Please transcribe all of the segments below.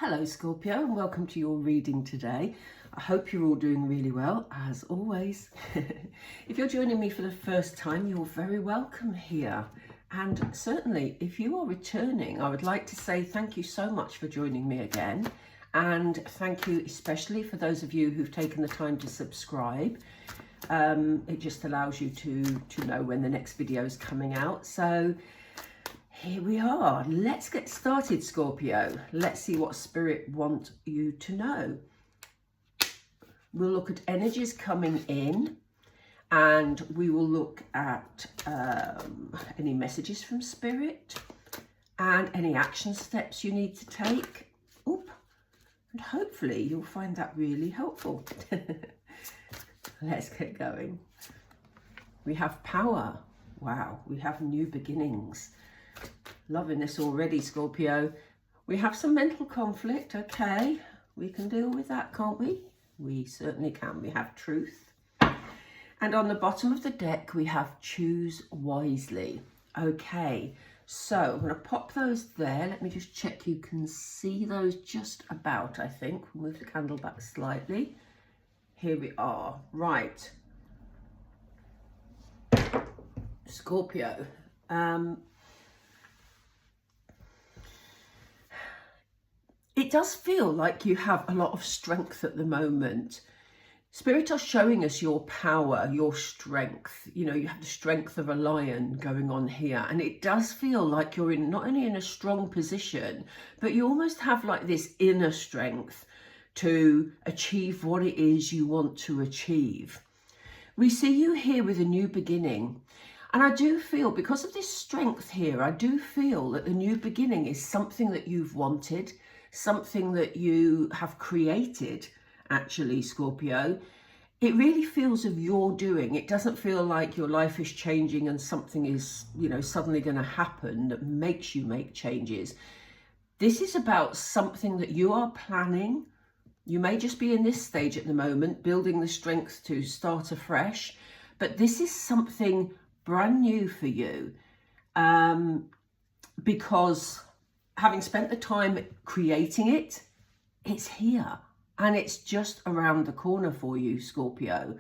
Hello Scorpio, and welcome to your reading today. I hope you're all doing really well, as always. If you're joining me for the first time, you're very welcome here. And certainly, if you are returning, I would like to say thank you so much for joining me again. And thank you especially for those of you who've taken the time to subscribe. It just allows you to know when the next video is coming out. So here we are. Let's get started, Scorpio. Let's see what Spirit wants you to know. We'll look at energies coming in, and we will look at any messages from Spirit and any action steps you need to take. Oop. And hopefully you'll find that really helpful. Let's get going. We have power. Wow, we have new beginnings. Loving this already, Scorpio. We have some mental conflict, okay. We can deal with that, can't we? We certainly can. We have truth. And on the bottom of the deck, we have choose wisely. Okay, so I'm going to pop those there. Let me just check you can see those just about, I think. We'll move the candle back slightly. Here we are. Right. Scorpio. It does feel like you have a lot of strength at the moment. Spirit are showing us your power, your strength. You know, you have the strength of a lion going on here. And it does feel like you're not only in a strong position, but you almost have like this inner strength to achieve what it is you want to achieve. We see you here with a new beginning. And I do feel, because of this strength here, I do feel that the new beginning is something that you've wanted, something that you have created, actually, Scorpio. It really feels of your doing. It doesn't feel like your life is changing and something is, you know, suddenly going to happen that makes you make changes. This is about something that you are planning. You may just be in this stage at the moment, building the strength to start afresh, but this is something brand new for you, because having spent the time creating it, it's here and it's just around the corner for you, Scorpio.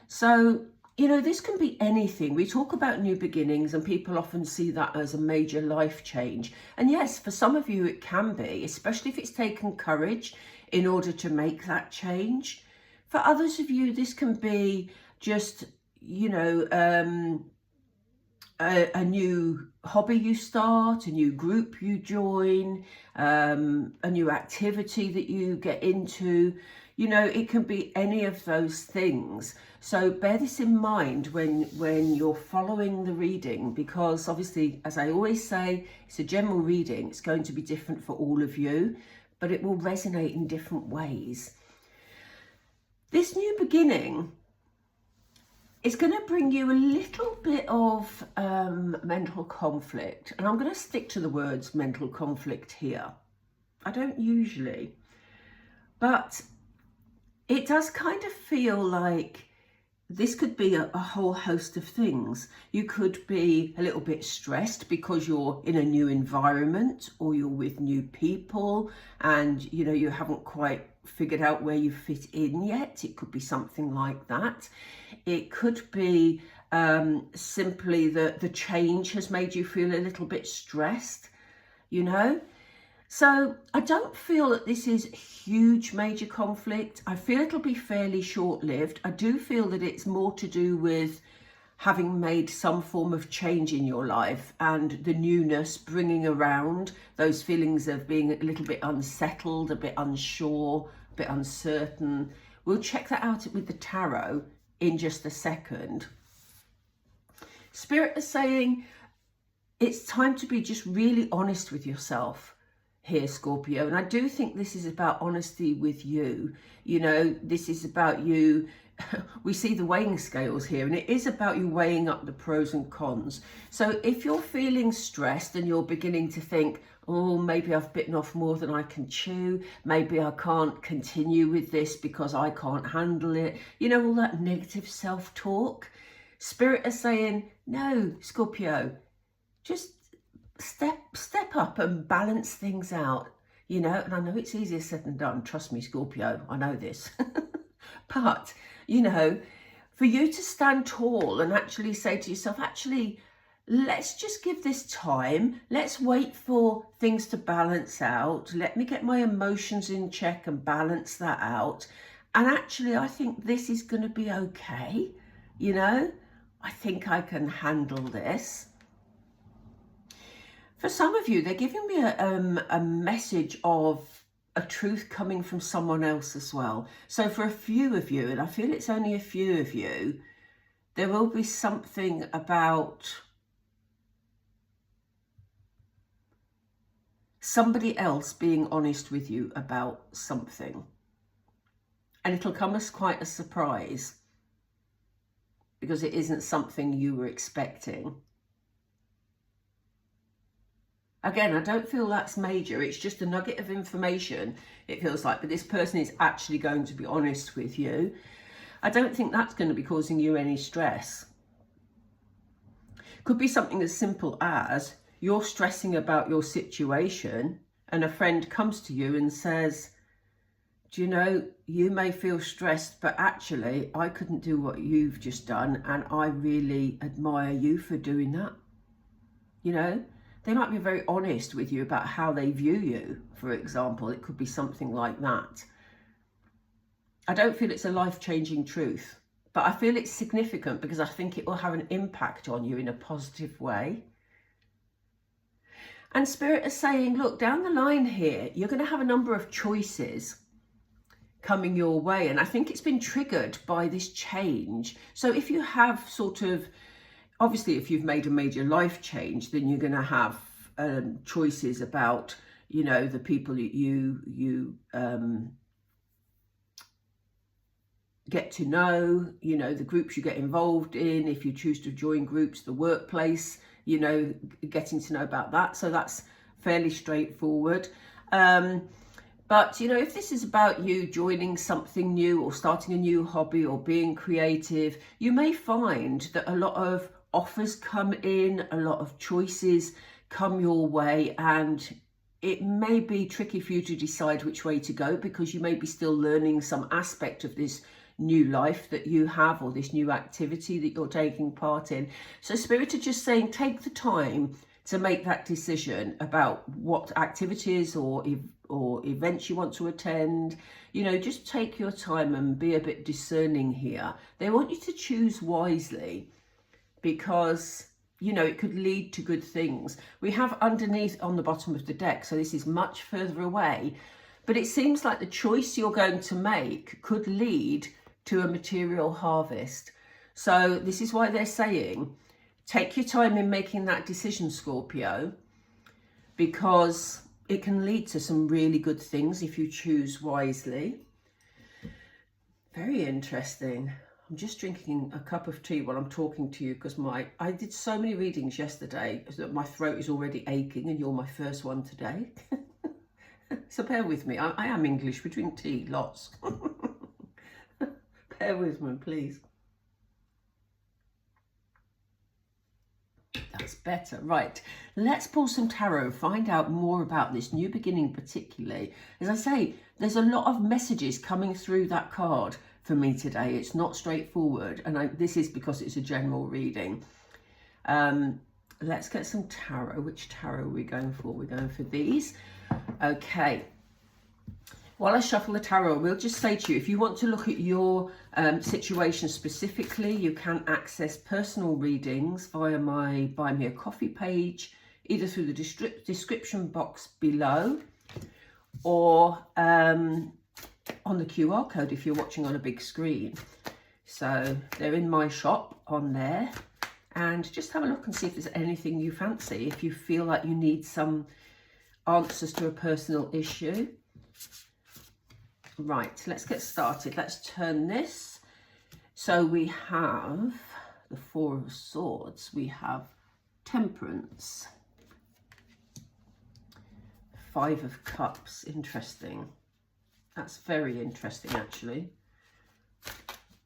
So, you know, this can be anything. We talk about new beginnings and people often see that as a major life change. And yes, for some of you it can be, especially if it's taken courage in order to make that change. For others of you, this can be just, you know, a new hobby you start, a new group you join, a new activity that you get into. You know, it can be any of those things. So bear this in mind when you're following the reading, because obviously, as I always say, it's a general reading. It's going to be different for all of you, but it will resonate in different ways. This new beginning, it's going to bring you a little bit of mental conflict. And I'm going to stick to the words mental conflict here. I don't usually. But it does kind of feel like this could be a whole host of things. You could be a little bit stressed because you're in a new environment, or you're with new people and, you know, you haven't quite figured out where you fit in yet. It could be something like that. It could be simply that the change has made you feel a little bit stressed, you know. So I don't feel that this is huge major conflict. I feel it'll be fairly short-lived. I do feel that it's more to do with having made some form of change in your life and the newness bringing around those feelings of being a little bit unsettled, a bit unsure, a bit uncertain. We'll check that out with the tarot in just a second. Spirit is saying it's time to be just really honest with yourself here, Scorpio. And I do think this is about honesty with you. You know, this is about you. We see the weighing scales here, and it is about you weighing up the pros and cons. So if you're feeling stressed and you're beginning to think, oh, maybe I've bitten off more than I can chew, maybe I can't continue with this because I can't handle it, you know, all that negative self-talk, Spirit is saying, no, Scorpio, just step up and balance things out. you know, and I know it's easier said than done. Trust me, Scorpio, I know this. But, you know, for you to stand tall and actually say to yourself, actually, let's just give this time. Let's wait for things to balance out. Let me get my emotions in check and balance that out. And actually, I think this is going to be okay. You know, I think I can handle this. For some of you, they're giving me a message of a truth coming from someone else as well. So for a few of you, and I feel it's only a few of you, there will be something about somebody else being honest with you about something. And it'll come as quite a surprise because it isn't something you were expecting. Again, I don't feel that's major. It's just a nugget of information, it feels like. But this person is actually going to be honest with you. I don't think that's going to be causing you any stress. Could be something as simple as you're stressing about your situation and a friend comes to you and says, do you know, you may feel stressed, but actually I couldn't do what you've just done. And I really admire you for doing that. You know? They might be very honest with you about how they view you, for example. It could be something like that. I don't feel it's a life-changing truth, but I feel it's significant because I think it will have an impact on you in a positive way. And Spirit is saying, look, down the line here, you're going to have a number of choices coming your way. And I think it's been triggered by this change. So if you have sort of, obviously, if you've made a major life change, then you're going to have choices about, you know, the people that you get to know, you know, the groups you get involved in, if you choose to join groups, the workplace, you know, getting to know about that. So that's fairly straightforward. But, you know, if this is about you joining something new or starting a new hobby or being creative, you may find that a lot of offers come in, a lot of choices come your way, and it may be tricky for you to decide which way to go because you may be still learning some aspect of this new life that you have or this new activity that you're taking part in. So Spirit are just saying, take the time to make that decision about what activities or events you want to attend. You know, just take your time and be a bit discerning here. They want you to choose wisely because, you know, it could lead to good things. We have underneath on the bottom of the deck, so this is much further away, but it seems like the choice you're going to make could lead to a material harvest. So this is why they're saying, take your time in making that decision, Scorpio, because it can lead to some really good things if you choose wisely. Very interesting. I'm just drinking a cup of tea while I'm talking to you because I did so many readings yesterday that my throat is already aching, and you're my first one today. So bear with me. I am English. We drink tea lots. Bear with me, please. That's better. Right, let's pull some tarot, find out more about this new beginning particularly. As I say, there's a lot of messages coming through that card for me today. It's not straightforward, and this is because it's a general reading. Let's get some tarot. Which tarot are we going for? We're going for these. Okay. While I shuffle the tarot, we'll just say to you, if you want to look at your situation specifically, you can access personal readings via my Buy Me a Coffee page, either through the description box below or on the QR code if you're watching on a big screen. So they're in my shop on there, and just have a look and see if there's anything you fancy, if you feel like you need some answers to a personal issue. Right, let's get started. Let's turn this. So we have the Four of Swords, we have Temperance, Five of Cups. Interesting. That's very interesting, actually.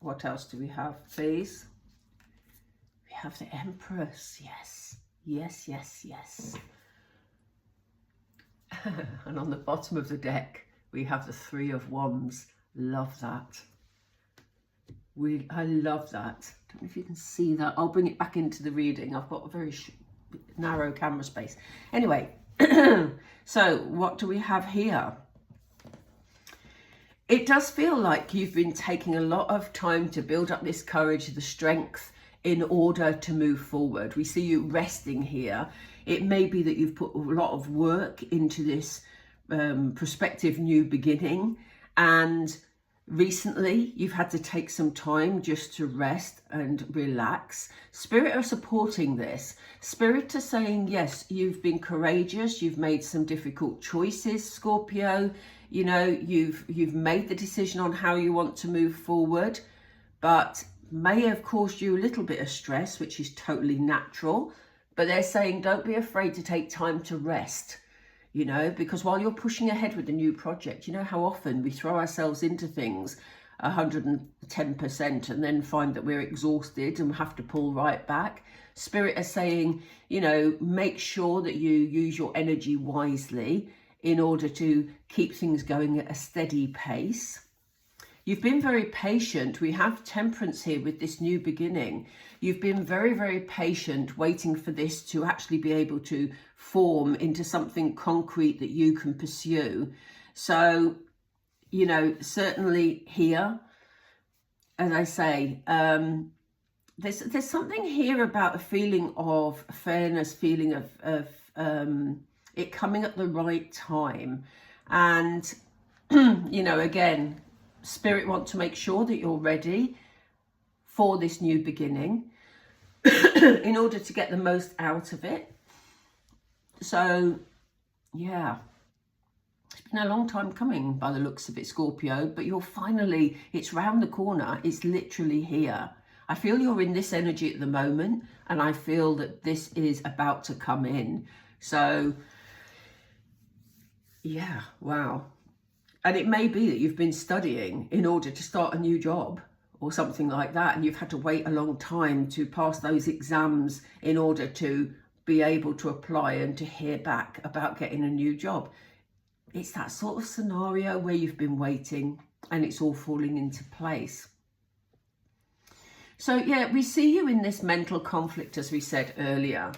What else do we have, please? We have the Empress. Yes, yes, yes, yes. And on the bottom of the deck, we have the Three of Wands. Love that. I love that. Don't know if you can see that. I'll bring it back into the reading. I've got a very narrow camera space. Anyway, so what do we have here? It does feel like you've been taking a lot of time to build up this courage, the strength in order to move forward. We see you resting here. It may be that you've put a lot of work into this prospective new beginning, and recently you've had to take some time just to rest and relax. Spirit are supporting this. Spirit are saying, yes, you've been courageous, you've made some difficult choices, Scorpio. You know, you've made the decision on how you want to move forward, but may have caused you a little bit of stress, which is totally natural. But they're saying, don't be afraid to take time to rest, you know, because while you're pushing ahead with a new project, you know how often we throw ourselves into things 110% and then find that we're exhausted and have to pull right back. Spirit are saying, you know, make sure that you use your energy wisely in order to keep things going at a steady pace. You've been very patient. We have Temperance here with this new beginning. You've been very, very patient, waiting for this to actually be able to form into something concrete that you can pursue. So, you know, certainly here, as I say, there's something here about a feeling of fairness, feeling of it coming at the right time. And, you know, again, Spirit want to make sure that you're ready for this new beginning in order to get the most out of it. So, yeah, it's been a long time coming by the looks of it, Scorpio, but you're finally, it's round the corner. It's literally here. I feel you're in this energy at the moment, and I feel that this is about to come in. So, yeah, wow. And it may be that you've been studying in order to start a new job or something like that, and you've had to wait a long time to pass those exams in order to be able to apply and to hear back about getting a new job. It's that sort of scenario where you've been waiting and it's all falling into place. So yeah, we see you in this mental conflict, as we said earlier.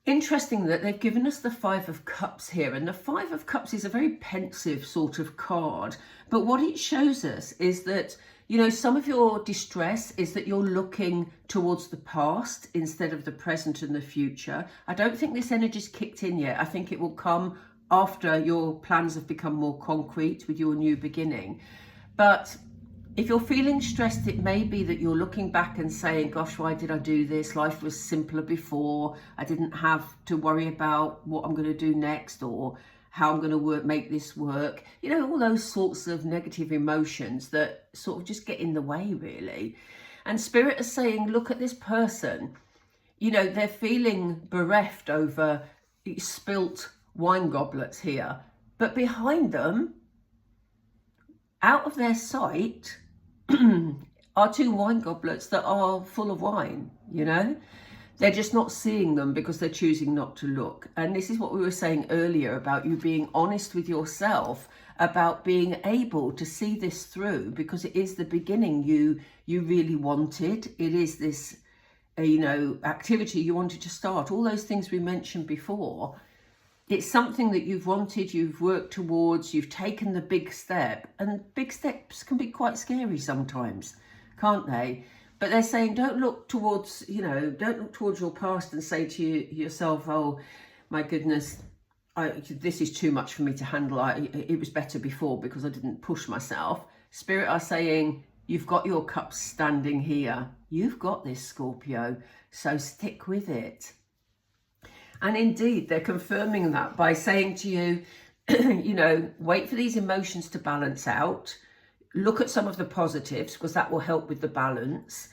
Interesting that they've given us the Five of Cups here, and the Five of Cups is a very pensive sort of card, but what it shows us is that, you know, some of your distress is that you're looking towards the past instead of the present and the future. I don't think this energy's kicked in yet. I think it will come after your plans have become more concrete with your new beginning. But if you're feeling stressed, it may be that you're looking back and saying, gosh, why did I do this? Life was simpler before. I didn't have to worry about what I'm going to do next or how I'm going to make this work. You know, all those sorts of negative emotions that sort of just get in the way, really. And Spirit is saying, look at this person. You know, they're feeling bereft over spilt wine goblets here. But behind them, out of their sight, are two wine goblets that are full of wine, you know? They're just not seeing them because they're choosing not to look. And this is what we were saying earlier about you being honest with yourself, about being able to see this through, because it is the beginning you really wanted. It is this, you know, activity you wanted to start. All those things we mentioned before. It's something that you've wanted, you've worked towards, you've taken the big step, and big steps can be quite scary sometimes, can't they? But they're saying, don't look towards, you know, don't look towards your past and say to yourself, oh, my goodness, this is too much for me to handle. It was better before because I didn't push myself. Spirit are saying, you've got your cups standing here. You've got this, Scorpio, so stick with it. And indeed, they're confirming that by saying to you, you know, wait for these emotions to balance out. Look at some of the positives, because that will help with the balance.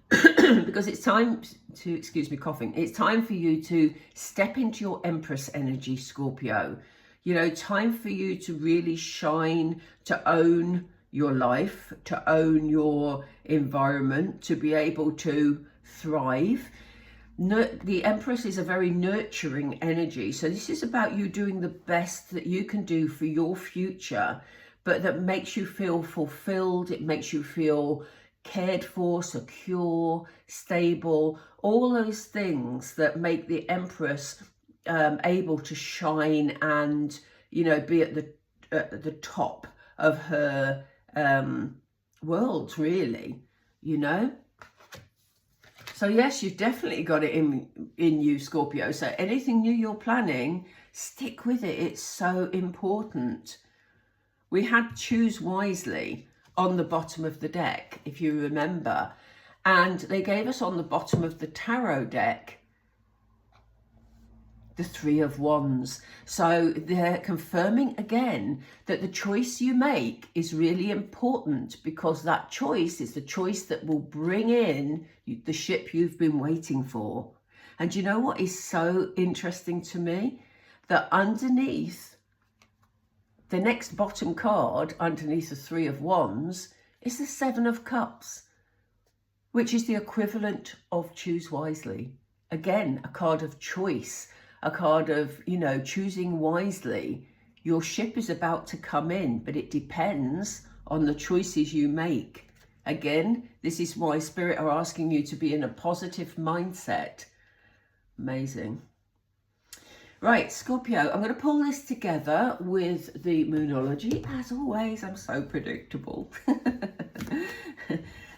Because it's time to, excuse me, coughing. It's time for you to step into your Empress energy, Scorpio. You know, time for you to really shine, to own your life, to own your environment, to be able to thrive. The Empress is a very nurturing energy. So this is about you doing the best that you can do for your future, but that makes you feel fulfilled. It makes you feel cared for, secure, stable, all those things that make the Empress able to shine and, you know, be at the top of her world, really, you know. So yes, you've definitely got it in you, Scorpio. So anything new you're planning, stick with it. It's so important. We had choose wisely on the bottom of the deck, if you remember. And they gave us on the bottom of the tarot deck the Three of Wands. So they're confirming again that the choice you make is really important, because that choice is the choice that will bring in the ship you've been waiting for. And you know what is so interesting to me? That underneath the next bottom card, underneath the Three of Wands, is the Seven of Cups, which is the equivalent of choose wisely. Again, a card of choice, a card of, you know, choosing wisely. Your ship is about to come in, but it depends on the choices you make. Again, this is why Spirit are asking you to be in a positive mindset. Amazing. Right, Scorpio, I'm going to pull this together with the Moonology. As always, I'm so predictable.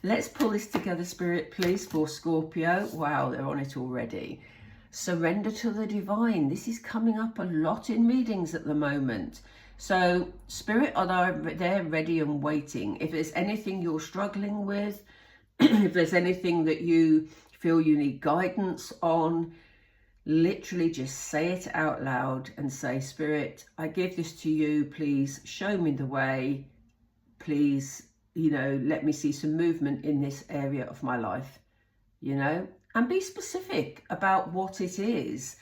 Let's pull this together, Spirit, please, for Scorpio. Wow, they're on it already. Surrender to the divine. This is coming up a lot in readings at the moment. So Spirit are there ready and waiting. If there's anything you're struggling with, if there's anything that you feel you need guidance on, literally just say it out loud and say, Spirit, I give this to you. Please show me the way. Please, you know, let me see some movement in this area of my life, you know. And be specific about what it is,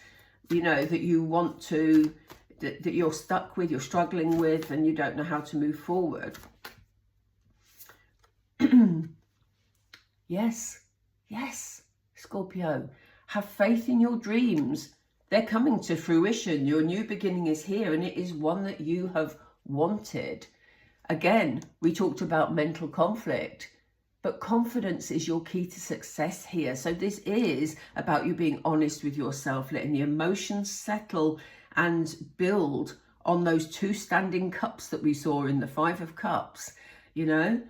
you know, that you want to, that you're stuck with, you're struggling with, and you don't know how to move forward. Yes, yes, Scorpio. Have faith in your dreams. They're coming to fruition. Your new beginning is here, and it is one that you have wanted. Again, we talked about mental conflict. But confidence is your key to success here. So this is about you being honest with yourself, letting the emotions settle and build on those two standing cups that we saw in the Five of Cups, you know.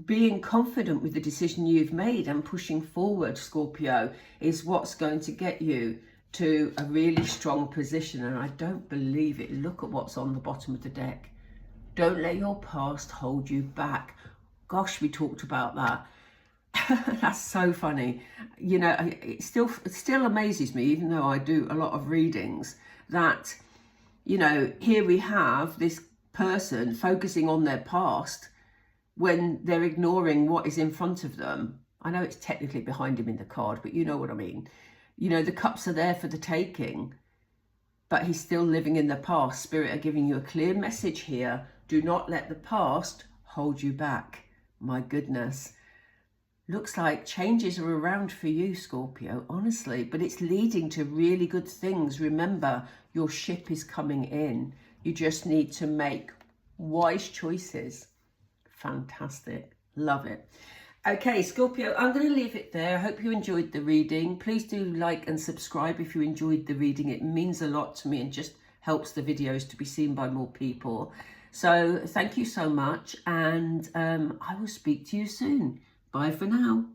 Being confident with the decision you've made and pushing forward, Scorpio, is what's going to get you to a really strong position. And I don't believe it. Look at what's on the bottom of the deck. Don't let your past hold you back. Gosh, we talked about that. That's so funny. You know, it still amazes me, even though I do a lot of readings, that, you know, here we have this person focusing on their past when they're ignoring what is in front of them. I know it's technically behind him in the card, but you know what I mean. You know, the cups are there for the taking, but he's still living in the past. Spirit are giving you a clear message here. Do not let the past hold you back. My goodness. Looks like changes are around for you, Scorpio, honestly, but it's leading to really good things. Remember, your ship is coming in. You just need to make wise choices. Fantastic. Love it. Okay, Scorpio, I'm going to leave it there. I hope you enjoyed the reading. Please do like and subscribe if you enjoyed the reading. It means a lot to me and just helps the videos to be seen by more people. So thank you so much, and I will speak to you soon. Bye for now.